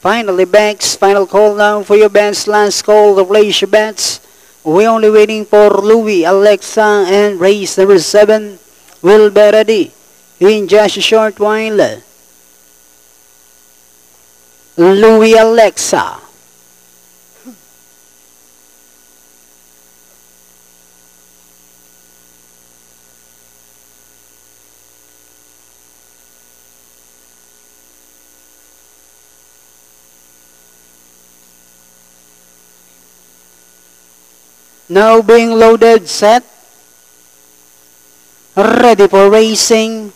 Finally, Banks, final call now for your bets. Last call to place your bets. We're only waiting for Louis, Alexa, and race number 7 will be ready in just a short while. Louis, Alexa. Now being loaded, set, ready for racing.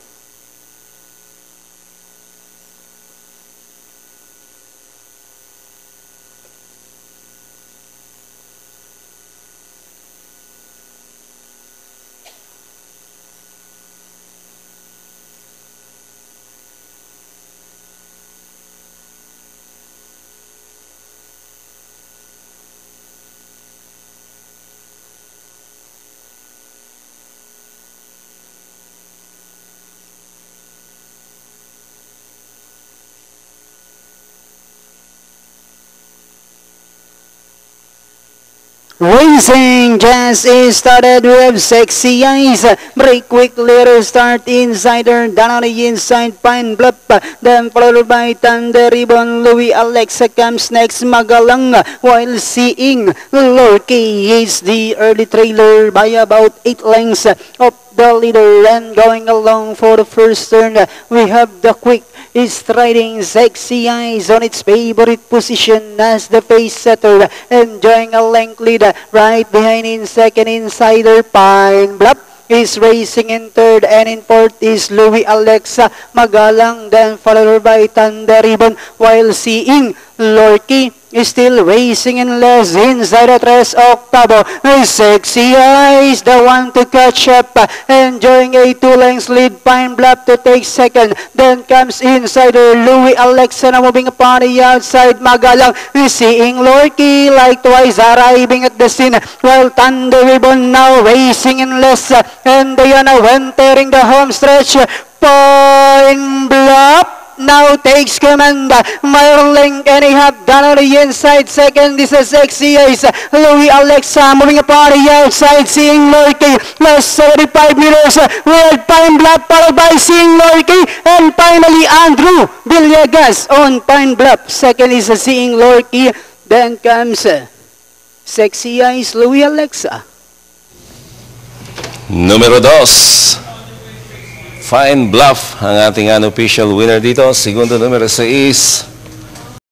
Racing just is started. We have Sexy Eyes. Break quick later start insider. Down on the inside Pine Bluff. Then followed by Thunder Ribbon. Louis, Alexa comes next. Magalang. While seeing Lorky is the early trailer by about 8 lengths of the leader. And going along for the first turn, we have the quick is striding Sexy Eyes on its favorite position as the pace setter, enjoying a length lead. Right behind in second insider Pine Bluff is racing in third, and in fourth is Louis, Alexa, Magalang, then followed by Thunder Ribbon, while seeing Lorky is still racing in less inside the 3 Octavo. Sexy Eyes, the one to catch up, enjoying a 2 lengths lead. Pine Bluff to take second. Then comes insider Louis, Alexa na moving upon the outside. Magalang seeing Lorky likewise arriving at the scene, while Thunder Ribbon now racing in less, and they are now entering the home stretch. Pine Bluff now takes command. Marling and a half down on the inside. Second is a Sexy Eyes. Louis, Alexa moving upon the outside. Seeing Lorky. Last 75 meters. With Pine Bluff followed by seeing Lorky. And finally Andrew Villegas on Pine Bluff. Second is a seeing Lorky. Then comes Sexy Eyes, Louis, Alexa. Numero 2. Pine Bluff ang ating unofficial winner dito. Segundo numero 6.